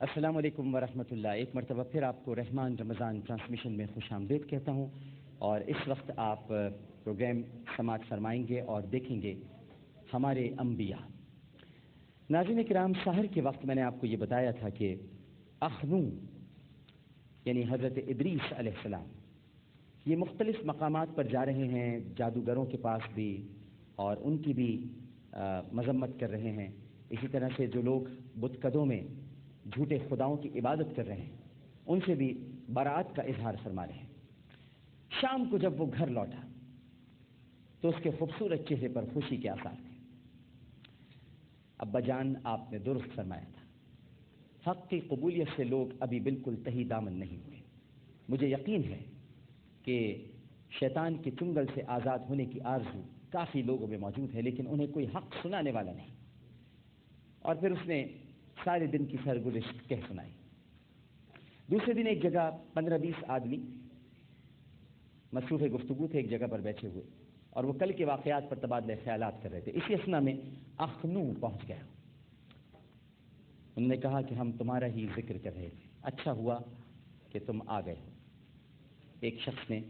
السلام علیکم ورحمۃ اللہ۔ ایک مرتبہ پھر آپ کو رحمان رمضان ٹرانسمیشن میں خوش آمدید کہتا ہوں، اور اس وقت آپ پروگرام سماعت فرمائیں گے اور دیکھیں گے ہمارے انبیاء۔ ناظرین کرام، سحر کے وقت میں نے آپ کو یہ بتایا تھا کہ اخنو یعنی حضرت ادریس علیہ السلام یہ مختلف مقامات پر جا رہے ہیں، جادوگروں کے پاس بھی، اور ان کی بھی مذمت کر رہے ہیں۔ اسی طرح سے جو لوگ بت قدوں میں جھوٹے خداؤں کی عبادت کر رہے ہیں ان سے بھی برات کا اظہار فرما رہے ہیں۔ شام کو جب وہ گھر لوٹا تو اس کے خوبصورت چہرے پر خوشی کے آثار تھے۔ ابا جان، آپ نے درست فرمایا تھا، حق کی قبولیت سے لوگ ابھی بالکل تہی دامن نہیں ہوئے۔ مجھے یقین ہے کہ شیطان کے چنگل سے آزاد ہونے کی آرزو کافی لوگوں میں موجود ہے، لیکن انہیں کوئی حق سنانے والا نہیں۔ اور پھر اس نے سارے دن کی سرگزشت کہہ سنائی۔ دوسرے دن ایک جگہ 15-20 آدمی مصروف گفتگو تھے، ایک جگہ پر بیٹھے ہوئے، اور وہ کل کے واقعات پر تبادلہ خیالات کر رہے تھے۔ اسی اثنا میں اخنو پہنچ گیا۔ انہوں نے کہا کہ ہم تمہارا ہی ذکر کر رہے تھے، اچھا ہوا کہ تم آ گئے ہو۔ ایک شخص نے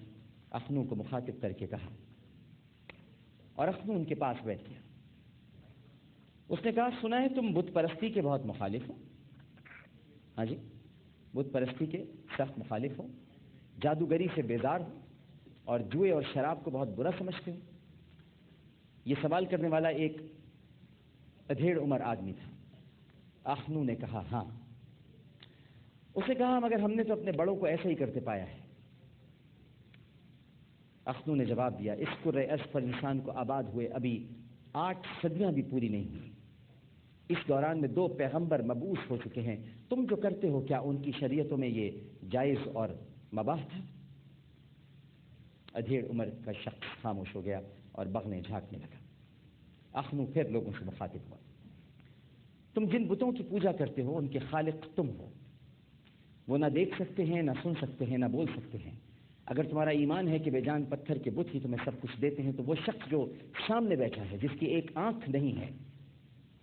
اخنو کو مخاطب کر کے کہا، اور اخنو ان کے پاس بیٹھ گیا۔ اس نے کہا، سنا ہے تم بت پرستی کے بہت مخالف ہو۔ ہاں جی، بت پرستی کے سخت مخالف ہو، جادوگری سے بیزار ہو، اور جوئے اور شراب کو بہت برا سمجھتے ہو۔ یہ سوال کرنے والا ایک ادھیڑ عمر آدمی تھا۔ اخنو نے کہا، ہاں۔ اس نے کہا، مگر ہم نے تو اپنے بڑوں کو ایسا ہی کرتے پایا ہے۔ اخنو نے جواب دیا، اس کرۂ ارض پر انسان کو آباد ہوئے ابھی 8 صدیاں بھی پوری نہیں ہوئی۔ اس دوران میں 2 پیغمبر مبعوث ہو چکے ہیں۔ تم جو کرتے ہو کیا ان کی شریعتوں میں یہ جائز اور مباح تھا؟ ادھیڑ عمر کا شخص خاموش ہو گیا اور بغنے جھانکنے لگا۔ اخنو پھر لوگوں سے مخاطب ہوا، تم جن بتوں کی پوجا کرتے ہو ان کے خالق تم ہو۔ وہ نہ دیکھ سکتے ہیں، نہ سن سکتے ہیں، نہ بول سکتے ہیں۔ اگر تمہارا ایمان ہے کہ بے جان پتھر کے بت ہی تمہیں سب کچھ دیتے ہیں، تو وہ شخص جو سامنے بیٹھا ہے جس کی ایک آنکھ نہیں ہے،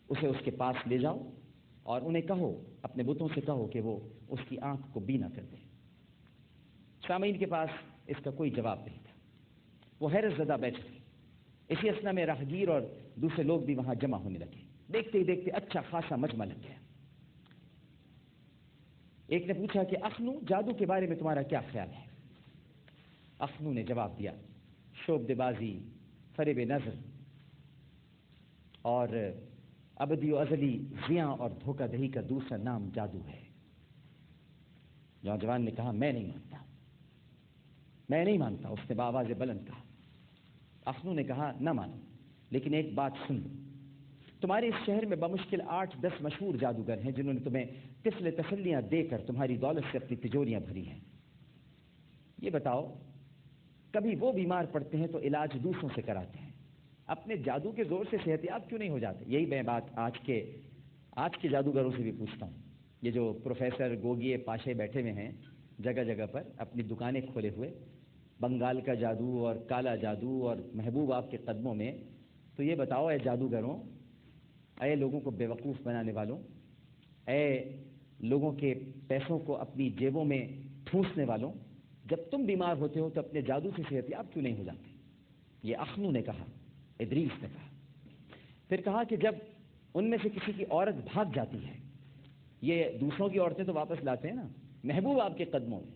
اسے اس کے پاس لے جاؤ اور انہیں کہو، اپنے بتوں سے کہو کہ وہ اس کی آنکھ کو بینا کر دیں۔ سامعین کے پاس اس کا کوئی جواب نہیں تھا، وہ حیرت زدہ بیٹھے تھے۔ اسی اثنا میں راہگیر اور دوسرے لوگ بھی وہاں جمع ہونے لگے۔ دیکھتے ہی دیکھتے اچھا خاصا مجمع لگ گیا۔ ایک نے پوچھا کہ اخنو، جادو کے بارے میں تمہارا کیا خیال ہے؟ اخنو نے جواب دیا، شعبدے بازی، فریب نظر اور ابدی و ازلی زیاں اور دھوکہ دہی کا دوسرا نام جادو ہے۔ نوجوان نے کہا، میں نہیں مانتا۔ اس نے بآواز بلند کہا۔ اخنو نے کہا، نہ مانو، لیکن ایک بات سن لو، تمہارے اس شہر میں بمشکل 8-10 مشہور جادوگر ہیں جنہوں نے تمہیں طفل تسلیاں دے کر تمہاری دولت سے اپنی تجوریاں بھری ہیں۔ یہ بتاؤ، کبھی وہ بیمار پڑتے ہیں تو علاج دوسروں سے کراتے ہیں، اپنے جادو کے زور سے صحت یاب کیوں نہیں ہو جاتے؟ یہی میں بات آج کے جادوگروں سے بھی پوچھتا ہوں۔ یہ جو پروفیسر گوگیے پاشے بیٹھے ہوئے ہیں جگہ جگہ پر اپنی دکانیں کھولے ہوئے، بنگال کا جادو اور کالا جادو اور محبوب آپ کے قدموں میں، تو یہ بتاؤ اے جادوگروں، اے لوگوں کو بیوقوف بنانے والوں، اے لوگوں کے پیسوں کو اپنی جیبوں میں ٹھونسنے والوں، جب تم بیمار ہوتے ہو تو اپنے جادو سے صحت یاب کیوں نہیں ہو جاتے؟ یہ اخنو نے کہا، ادریس نے کہا۔ پھر کہا کہ جب ان میں سے کسی کی عورت بھاگ جاتی ہے، یہ دوسروں کی عورتیں تو واپس لاتے ہیں نا، محبوب آپ کے قدموں میں،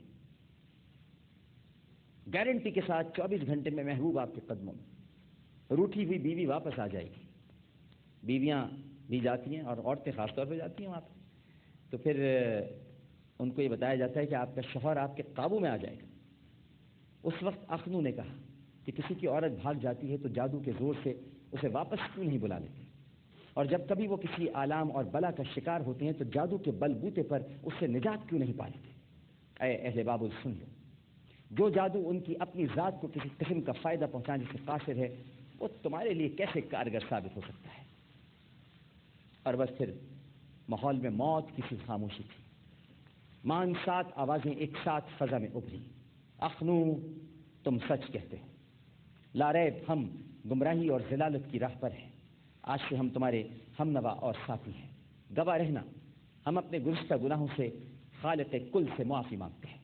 گارنٹی کے ساتھ 24 گھنٹے میں محبوب آپ کے قدموں میں، روٹھی ہوئی بیوی واپس آ جائے گی۔ بیویاں بھی جاتی ہیں اور عورتیں خاص طور پہ جاتی ہیں وہاں پہ، تو پھر ان کو یہ بتایا جاتا ہے کہ آپ کا شوہر آپ کے قابو میں آ جائے گا۔ اس وقت اخنو نے کہا کہ کسی کی عورت بھاگ جاتی ہے تو جادو کے زور سے اسے واپس کیوں نہیں بلا لیتے، اور جب کبھی وہ کسی آلام اور بلا کا شکار ہوتے ہیں تو جادو کے بل بوتے پر اس سے نجات کیوں نہیں پا لیتے؟ اے اہل بابل، سن لو، جو جادو ان کی اپنی ذات کو کسی قسم کا فائدہ پہنچانے سے قاصر ہے، وہ تمہارے لیے کیسے کارگر ثابت ہو سکتا ہے؟ اور بس پھر ماحول میں موت کی سی خاموشی تھی۔ 7 آوازیں ایک ساتھ فضا میں ابھری، اخنو، تم سچ کہتے ہو، لا ریب ہم گمراہی اور ضلالت کی راہ پر ہیں، آج سے ہم تمہارے ہم نوا اور ساتھی ہیں، گواہ رہنا ہم اپنے گزشتہ گناہوں سے خالق کل سے معافی مانگتے ہیں۔